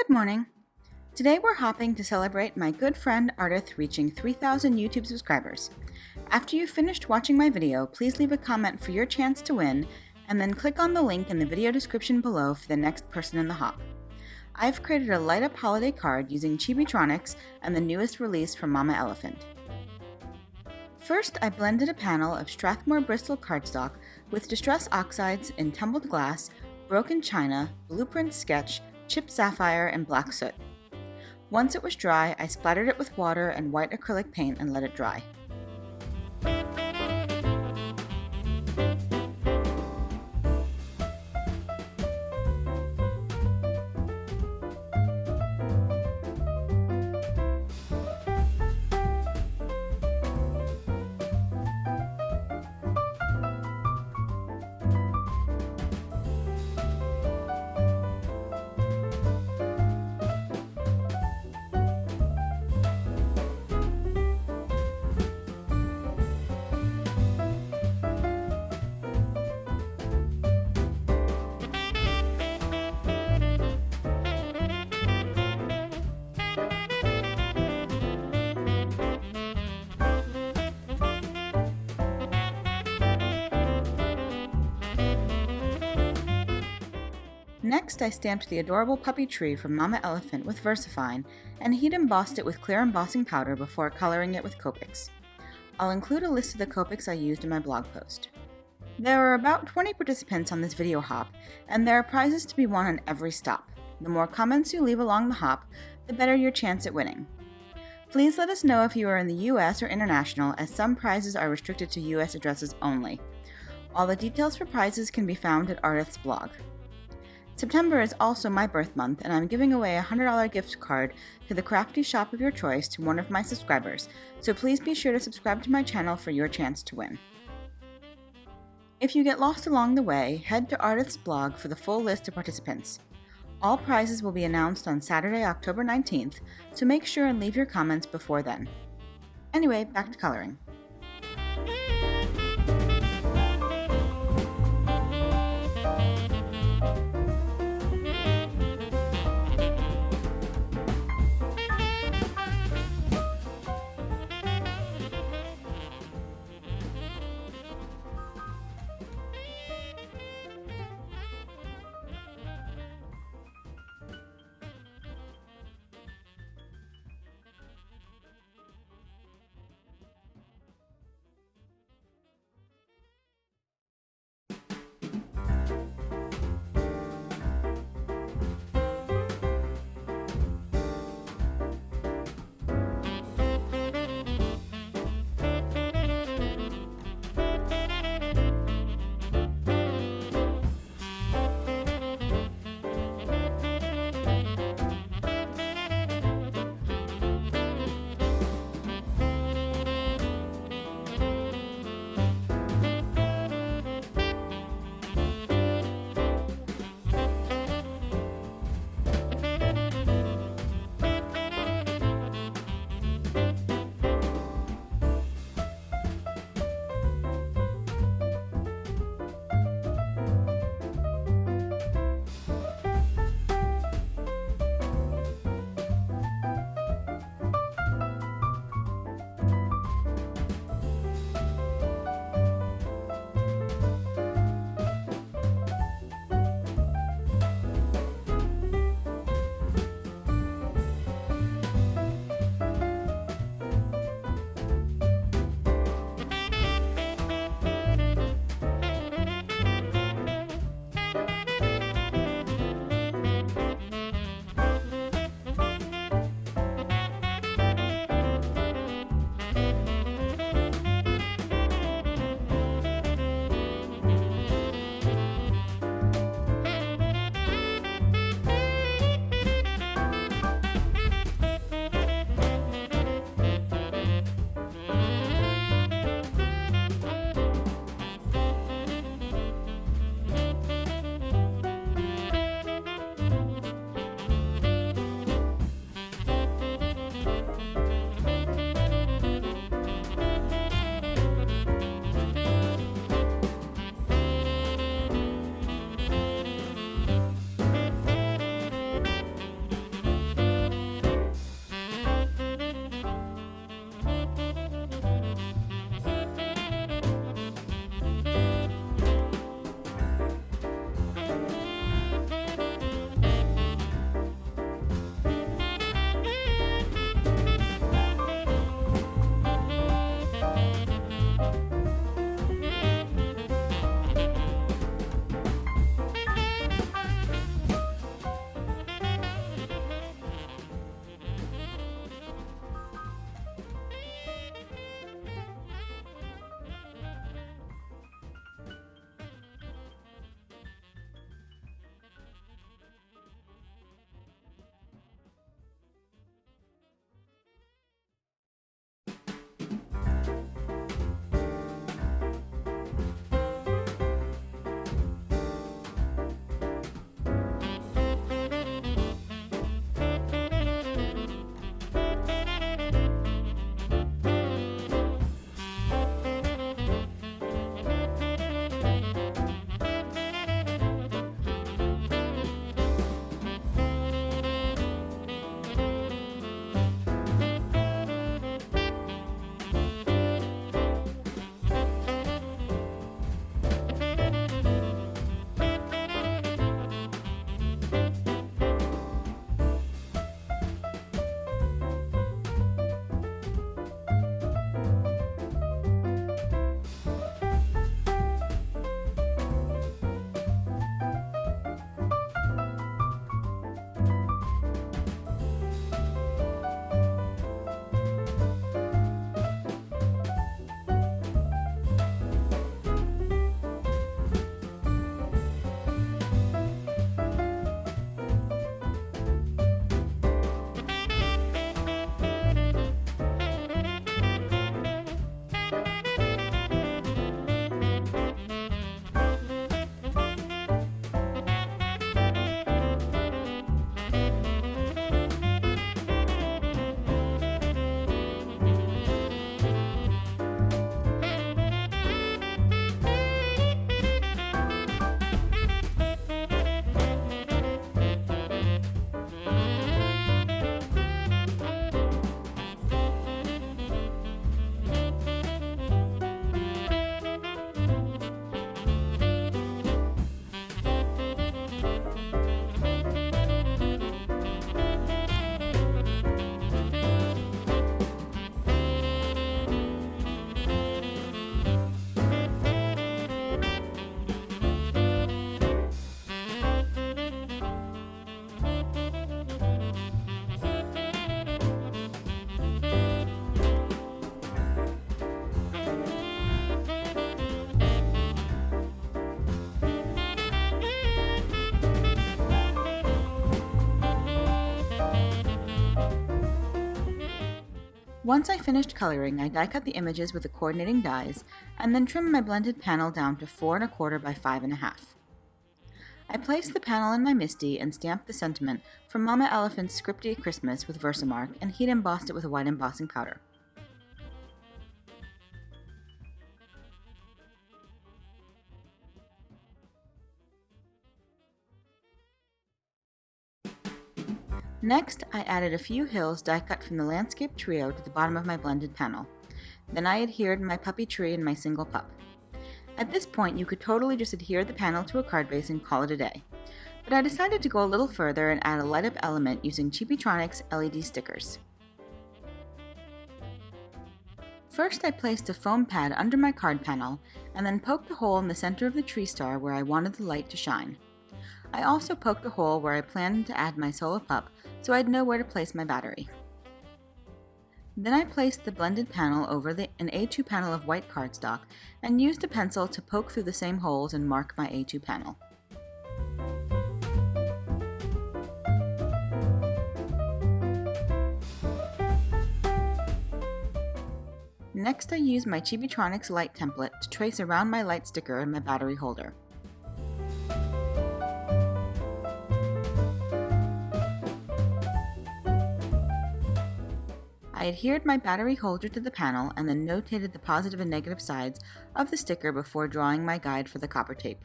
Good morning. Today we're hopping to celebrate my good friend Ardyth reaching 3,000 YouTube subscribers. After you've finished watching my video, please leave a comment for your chance to win, and then click on the link in the video description below for the next person in the hop. I've created a light-up holiday card using Chibitronics and the newest release from Mama Elephant. First, I blended a panel of Strathmore Bristol cardstock with distress oxides in tumbled glass, broken china, blueprint sketch, chipped sapphire, and black soot. Once it was dry, I splattered it with water and white acrylic paint and let it dry. Next, I stamped the adorable puppy tree from Mama Elephant with VersaFine and heat embossed it with clear embossing powder before coloring it with Copics. I'll include a list of the Copics I used in my blog post. There are about 20 participants on this video hop, and there are prizes to be won on every stop. The more comments you leave along the hop, the better your chance at winning. Please let us know if you are in the US or international, as some prizes are restricted to US addresses only. All the details for prizes can be found at Ardyth's blog. September is also my birth month, and I'm giving away a $100 gift card to the crafty shop of your choice to one of my subscribers, so please be sure to subscribe to my channel for your chance to win. If you get lost along the way, head to Ardyth's blog for the full list of participants. All prizes will be announced on Saturday, October 19th, so make sure and leave your comments before then. Anyway, back to coloring. Once I finished coloring, I die cut the images with the coordinating dies, and then trimmed my blended panel down to 4 1/4 by 5 1/2. I placed the panel in my MISTI and stamped the sentiment from Mama Elephant's SCRIPTY Christmas with Versamark and heat embossed it with a white embossing powder. Next, I added a few hills die cut from the landscape trio to the bottom of my blended panel. Then I adhered my puppy tree and my single pup. At this point, you could totally just adhere the panel to a card base and call it a day. But I decided to go a little further and add a light up element using Chibitronics LED stickers. First, I placed a foam pad under my card panel and then poked a hole in the center of the tree star where I wanted the light to shine. I also poked a hole where I planned to add my solo pup so I'd know where to place my battery. Then I placed the blended panel over an A2 panel of white cardstock and used a pencil to poke through the same holes and mark my A2 panel. Next, I used my Chibitronics light template to trace around my light sticker and my battery holder. I adhered my battery holder to the panel and then notated the positive and negative sides of the sticker before drawing my guide for the copper tape.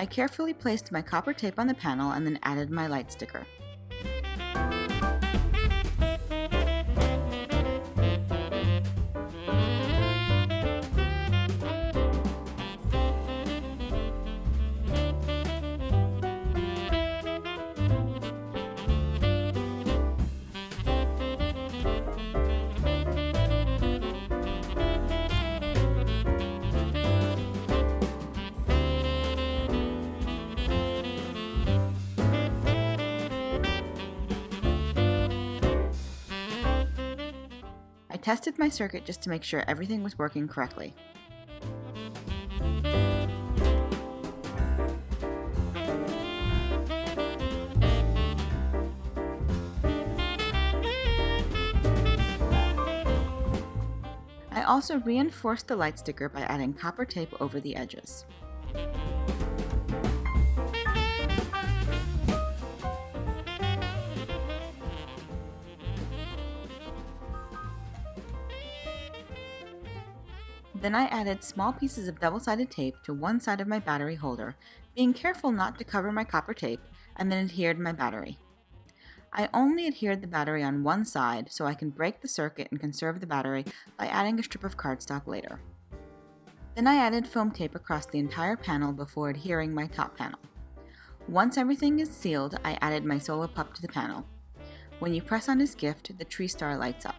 I carefully placed my copper tape on the panel and then added my light sticker. I tested my circuit just to make sure everything was working correctly. I also reinforced the light sticker by adding copper tape over the edges. Then I added small pieces of double-sided tape to one side of my battery holder, being careful not to cover my copper tape, and then adhered my battery. I only adhered the battery on one side so I can break the circuit and conserve the battery by adding a strip of cardstock later. Then I added foam tape across the entire panel before adhering my top panel. Once everything is sealed, I added my solo pup to the panel. When you press on his gift, the tree star lights up.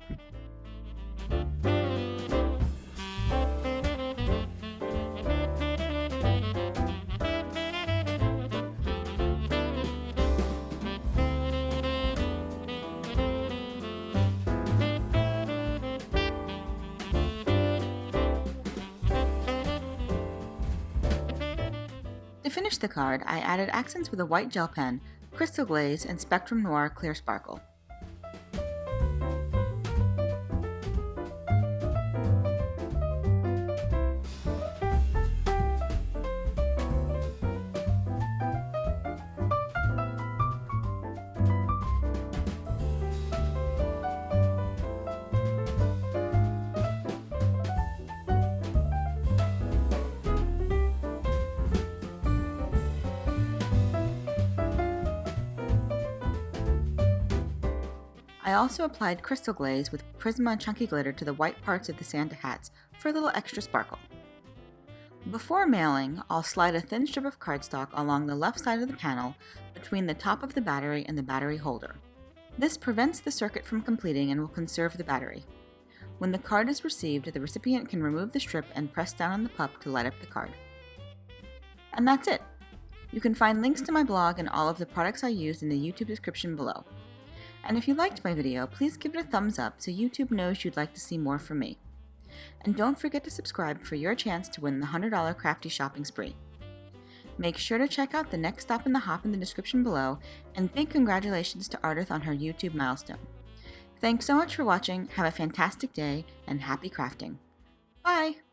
To finish the card, I added accents with a white gel pen, crystal glaze, and Spectrum Noir clear sparkle. I also applied crystal glaze with PRISMA chunky glitter to the white parts of the Santa hats for a little extra sparkle. Before mailing, I'll slide a thin strip of cardstock along the left side of the panel between the top of the battery and the battery holder. This prevents the circuit from completing and will conserve the battery. When the card is received, the recipient can remove the strip and press down on the pup to light up the card. And that's it! You can find links to my blog and all of the products I used in the YouTube description below. And if you liked my video, please give it a thumbs up so YouTube knows you'd like to see more from me. And don't forget to subscribe for your chance to win the $100 crafty shopping spree. Make sure to check out the next stop in the hop in the description below, and big congratulations to Ardyth on her YouTube milestone. Thanks so much for watching, have a fantastic day, and happy crafting. Bye!